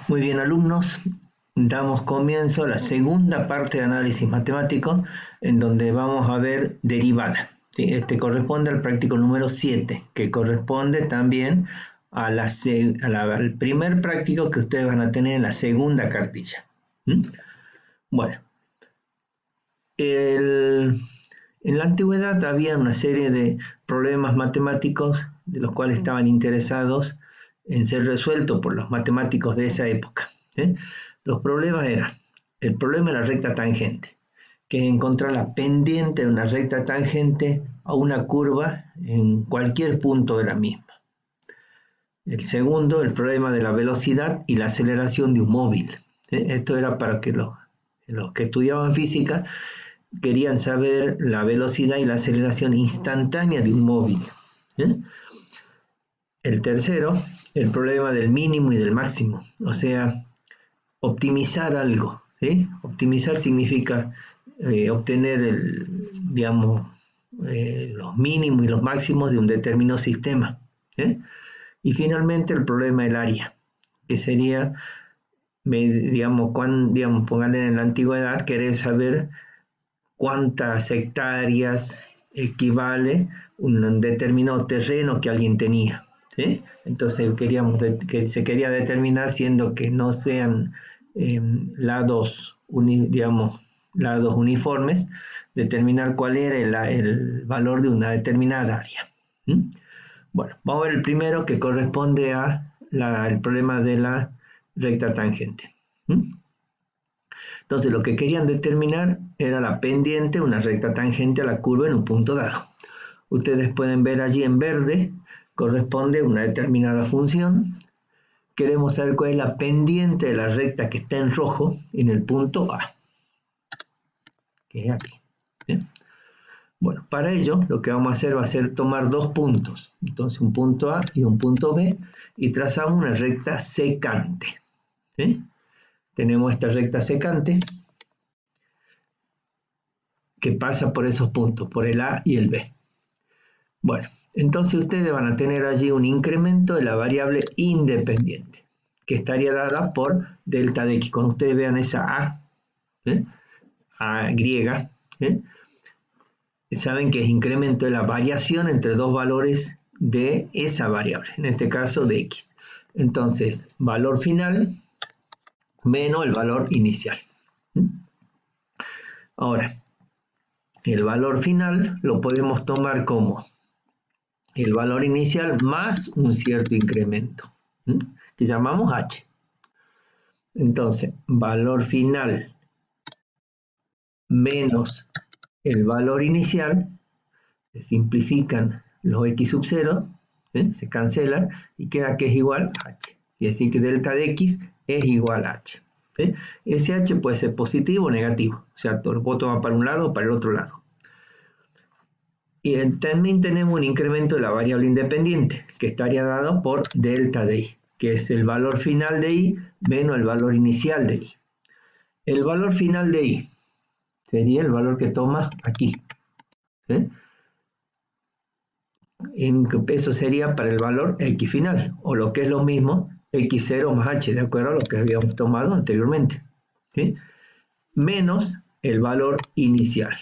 Muy bien, alumnos, damos comienzo a la segunda parte de análisis matemático, en donde vamos a ver derivada. ¿Sí? Este corresponde al práctico número 7, que corresponde también al primer práctico que ustedes van a tener en la segunda cartilla. Bueno, en la antigüedad había una serie de problemas matemáticos de los cuales estaban interesados en ser resueltos por los matemáticos de esa época. Los problemas eran, el problema de la recta tangente, que es encontrar la pendiente de una recta tangente a una curva en cualquier punto de la misma. El segundo, el problema de la velocidad y la aceleración de un móvil. Esto era para que los que estudiaban física querían saber la velocidad y la aceleración instantánea de un móvil. El tercero, el problema del mínimo y del máximo, o sea, optimizar algo. Optimizar significa obtener los mínimos y los máximos de un determinado sistema. Y finalmente el problema del área, que sería, pónganle en la antigüedad, querer saber cuántas hectáreas equivale un determinado terreno que alguien tenía. Entonces se quería determinar, siendo que no sean lados uniformes, determinar cuál era el valor de una determinada área. Bueno, vamos a ver el primero, que corresponde al problema de la recta tangente. Entonces lo que querían determinar era la pendiente de una recta tangente a la curva en un punto dado. Ustedes pueden ver allí en verde, corresponde a una determinada función. Queremos saber cuál es la pendiente de la recta que está en rojo en el punto A, que es aquí. Bueno, para ello lo que vamos a hacer va a ser tomar dos puntos. Entonces un punto A y un punto B, y trazamos una recta secante. Tenemos esta recta secante que pasa por esos puntos, por el A y el B. Bueno, entonces ustedes van a tener allí un incremento de la variable independiente, que estaría dada por delta de x. Cuando ustedes vean esa A, A griega, saben que es incremento de la variación entre dos valores de esa variable, en este caso de x. Entonces, valor final menos el valor inicial. Ahora, el valor final lo podemos tomar como el valor inicial más un cierto incremento, que llamamos h. Entonces, valor final menos el valor inicial, se simplifican los x sub 0, se cancelan y queda que es igual a h. Y decir que delta de x es igual a h. Ese h puede ser positivo o negativo, o sea, lo puedo tomar para un lado o para el otro lado. Y también tenemos un incremento de la variable independiente, que estaría dado por delta de i, que es el valor final de i menos el valor inicial de i. El valor final de i sería el valor que toma aquí. Eso sería para el valor x final, o lo que es lo mismo, x0 más h, de acuerdo a lo que habíamos tomado anteriormente. Menos el valor inicial.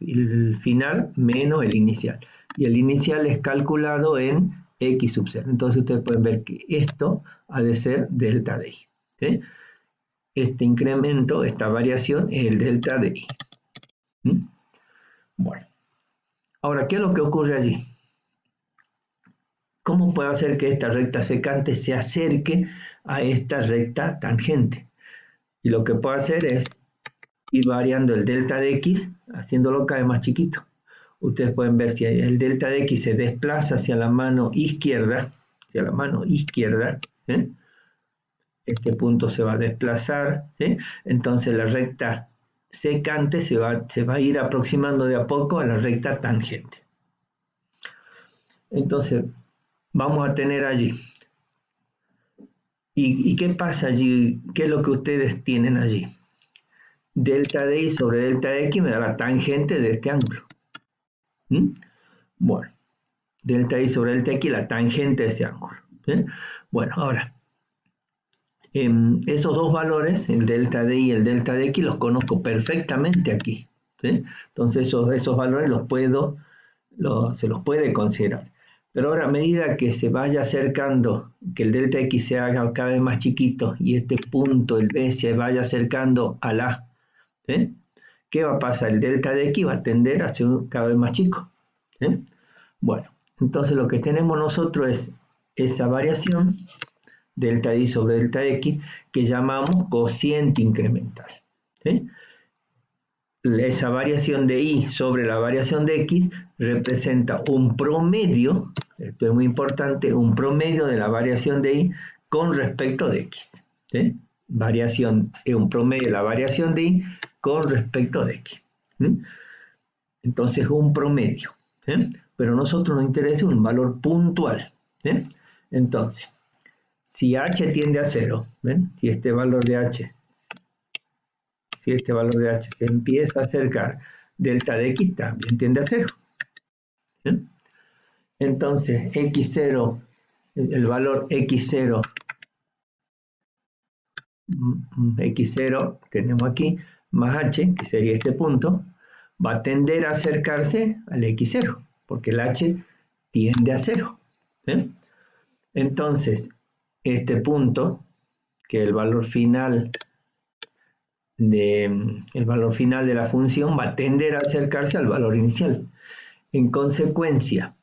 El final menos el inicial. Y el inicial es calculado en x sub 0. Entonces ustedes pueden ver que esto ha de ser delta de i. Este incremento, esta variación, es el delta de i. Bueno. Ahora, ¿qué es lo que ocurre allí? ¿Cómo puedo hacer que esta recta secante se acerque a esta recta tangente? Y lo que puedo hacer es ir variando el delta de x, haciéndolo cada vez más chiquito. Ustedes pueden ver si el delta de x se desplaza hacia la mano izquierda, este punto se va a desplazar, entonces la recta secante se va a ir aproximando de a poco a la recta tangente. Entonces, vamos a tener allí. ¿Y qué pasa allí? ¿Qué es lo que ustedes tienen allí? Delta de i sobre delta de x me da la tangente de este ángulo. Bueno, delta i sobre delta x, la tangente de ese ángulo. Bueno, ahora, esos dos valores, el delta de y el delta de x, los conozco perfectamente aquí, ¿sí? Entonces esos valores se los puede considerar. Pero ahora, a medida que se vaya acercando, que el delta x se haga cada vez más chiquito y este punto, el b, se vaya acercando al a, ¿sí? ¿Qué va a pasar? El delta de x va a tender a ser cada vez más chico, ¿sí? Bueno, entonces lo que tenemos nosotros es esa variación, delta y sobre delta x, que llamamos cociente incremental, ¿sí? Esa variación de y sobre la variación de x representa un promedio, esto es muy importante, un promedio de la variación de y con respecto de x, ¿sí? Variación, un promedio de la variación de y con respecto de x, ¿sí? Entonces un promedio, ¿sí? Pero a nosotros nos interesa un valor puntual, ¿sí? Entonces, si h tiende a 0, ¿ven? Si este valor de h se empieza a acercar, delta de x también tiende a 0. ¿Sí? Entonces, x0, el valor x0, tenemos aquí, más h, que sería este punto, va a tender a acercarse al x0, porque el h tiende a 0. ¿Sí? Entonces, este punto, que el valor final de la función va a tender a acercarse al valor inicial. En consecuencia,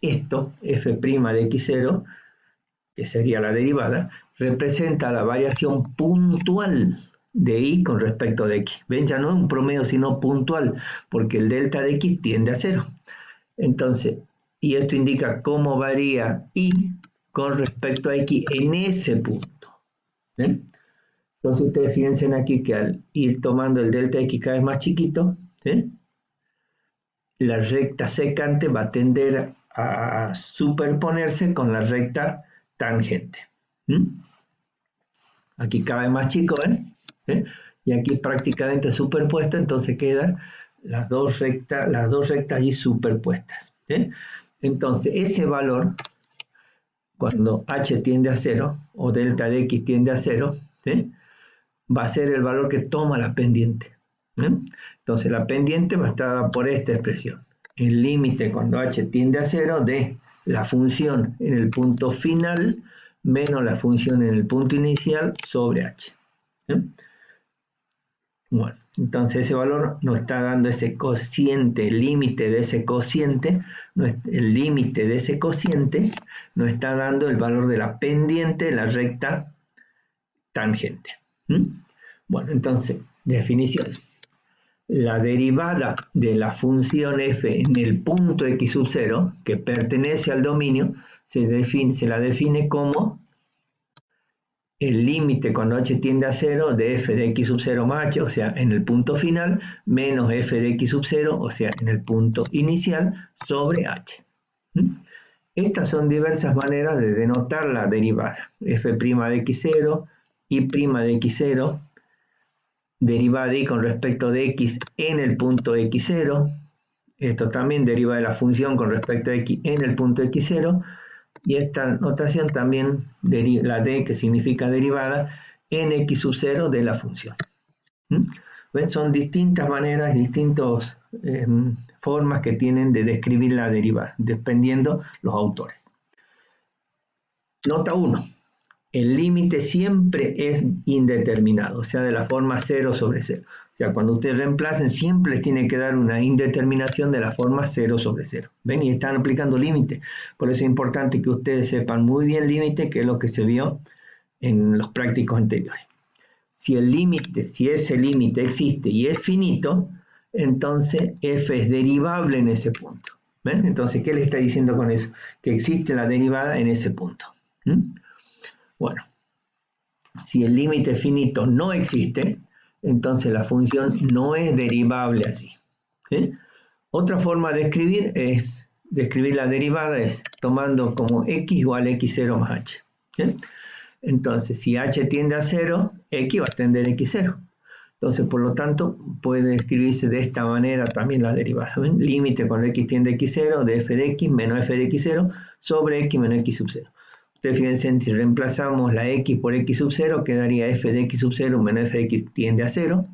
esto, f' de x0, que sería la derivada, representa la variación puntual de y con respecto de x. ¿Ven? Ya no es un promedio, sino puntual, porque el delta de x tiende a 0. Entonces, y esto indica cómo varía y con respecto a x en ese punto. ¿Eh? Entonces ustedes fíjense aquí que al ir tomando el delta x cada vez más chiquito, ¿sí? La recta secante va a tender a superponerse con la recta tangente. Aquí cada vez más chico, ¿ven? ¿Sí? Y aquí prácticamente superpuesta, entonces quedan las dos rectas allí superpuestas. ¿Sí? Entonces ese valor, cuando h tiende a 0, o delta de x tiende a 0, ¿sí? Va a ser el valor que toma la pendiente. ¿Sí? Entonces la pendiente va a estar dada por esta expresión. El límite cuando h tiende a 0 de la función en el punto final menos la función en el punto inicial sobre h. ¿Sí? Bueno, entonces ese valor nos está dando ese cociente, el límite de ese cociente, el límite de ese cociente nos está dando el valor de la pendiente de la recta tangente. Bueno, entonces, definición. La derivada de la función f en el punto x sub 0, que pertenece al dominio, se la define como el límite cuando h tiende a 0 de f de x sub 0 más h, o sea, en el punto final, menos f de x sub 0, o sea, en el punto inicial, sobre h. Estas son diversas maneras de denotar la derivada. F' de x0, y' de x0, derivada de y con respecto de x en el punto x0. Esto también deriva de la función con respecto a x en el punto x0. Y esta notación también, la d que significa derivada, en x sub 0 de la función. ¿Ven? Son distintas maneras, distintas formas que tienen de describir la derivada, dependiendo los autores. Nota 1. El límite siempre es indeterminado, o sea, de la forma 0 sobre 0. O sea, cuando ustedes reemplacen, siempre les tiene que dar una indeterminación de la forma 0 sobre 0. ¿Ven? Y están aplicando límite. Por eso es importante que ustedes sepan muy bien límite, que es lo que se vio en los prácticos anteriores. Si ese límite existe y es finito, entonces f es derivable en ese punto. ¿Ven? Entonces, ¿qué le está diciendo con eso? Que existe la derivada en ese punto. Bueno, si el límite finito no existe, entonces la función no es derivable allí. ¿Sí? Otra forma de escribir la derivada es tomando como x igual a x0 más h. ¿Sí? Entonces, si h tiende a 0, x va a tender a x0. Entonces, por lo tanto, puede escribirse de esta manera también la derivada. ¿Ven? Límite cuando x tiende a x0 de f de x menos f de x0 sobre x menos x sub 0. Ustedes fíjense, si reemplazamos la x por x sub 0, quedaría f de x sub 0 menos f de x tiende a 0,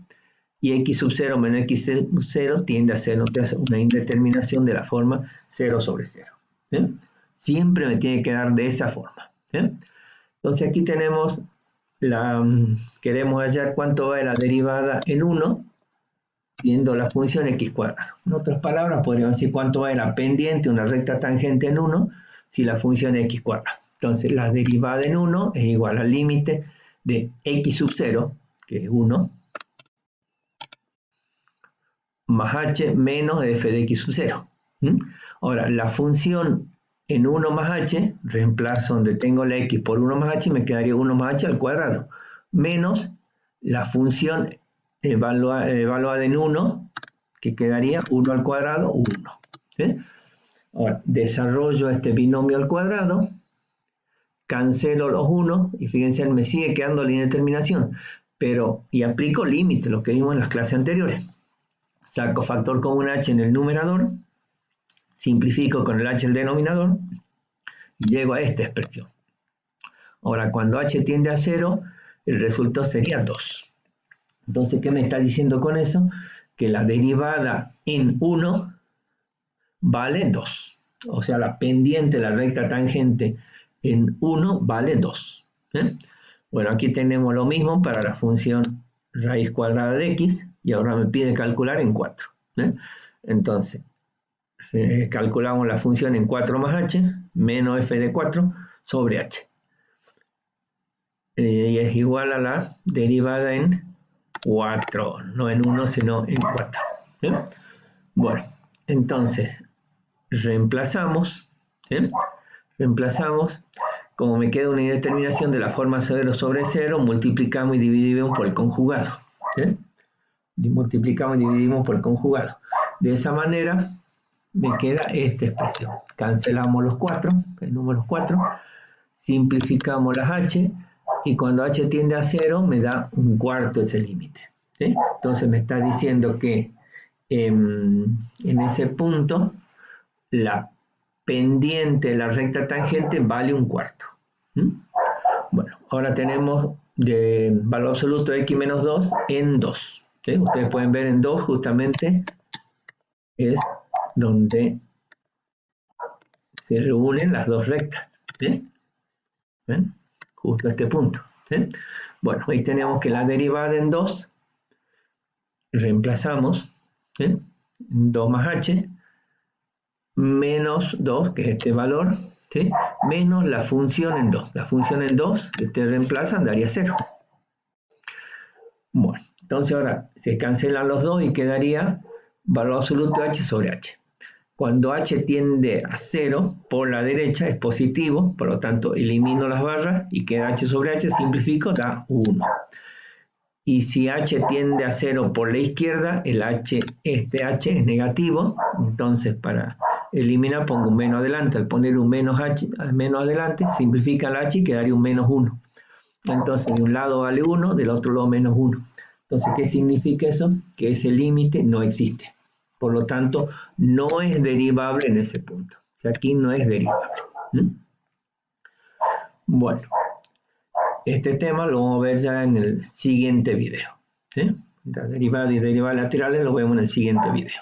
y x sub 0 menos x sub 0 tiende a 0, una indeterminación de la forma 0 sobre 0. Siempre me tiene que dar de esa forma. Entonces aquí tenemos, queremos hallar cuánto va de la derivada en 1, viendo la función x cuadrado. En otras palabras, podríamos decir cuánto va de la pendiente, una recta tangente en 1, si la función es x cuadrado. Entonces la derivada en 1 es igual al límite de x sub 0, que es 1, más h menos f de x sub 0. Ahora, la función en 1 más h, reemplazo donde tengo la x por 1 más h, me quedaría 1 más h al cuadrado, menos la función evaluada en 1, que quedaría 1 al cuadrado, 1. Ahora, desarrollo este binomio al cuadrado, cancelo los 1, y fíjense, me sigue quedando la indeterminación, y aplico límite, lo que vimos en las clases anteriores. Saco factor común h en el numerador, simplifico con el h el denominador, y llego a esta expresión. Ahora, cuando h tiende a 0, el resultado sería 2. Entonces, ¿qué me está diciendo con eso? Que la derivada en 1 vale 2. O sea, la pendiente, la recta tangente en 1 vale 2. Bueno, aquí tenemos lo mismo para la función raíz cuadrada de x, y ahora me pide calcular en 4. Entonces, calculamos la función en 4 más h, menos f de 4 sobre h. Y es igual a la derivada en 4, no en 1, sino en 4. Bueno, entonces, reemplazamos, como me queda una indeterminación de la forma 0 sobre 0, multiplicamos y dividimos por el conjugado. Multiplicamos y dividimos por el conjugado. De esa manera me queda esta expresión. Cancelamos los 4, el número 4, simplificamos las h, y cuando h tiende a 0 me da un cuarto ese límite. Entonces me está diciendo que en ese punto la pendiente de la recta tangente vale un cuarto. Bueno, ahora tenemos de valor absoluto de x menos 2 en 2. Ustedes pueden ver en 2 justamente es donde se reúnen las dos rectas. ¿Ven? Justo a este punto. Bueno, ahí tenemos que la derivada en 2, reemplazamos, 2 más h, menos 2, que es este valor, menos la función en 2. La función en 2, ustedes reemplazan, daría 0. Bueno, entonces ahora se cancelan los 2 y quedaría valor absoluto de h sobre h. Cuando h tiende a 0 por la derecha es positivo, por lo tanto elimino las barras y queda h sobre h, simplifico, da 1. Y si h tiende a 0 por la izquierda, este h es negativo, entonces para eliminar pongo un menos adelante. Al poner un menos adelante, simplifica la h y quedaría un menos 1. Entonces de un lado vale 1, del otro lado menos 1. Entonces, ¿qué significa eso? Que ese límite no existe. Por lo tanto, no es derivable en ese punto. O sea, aquí no es derivable. Bueno, este tema lo vamos a ver ya en el siguiente video. La derivada y derivada laterales lo vemos en el siguiente video.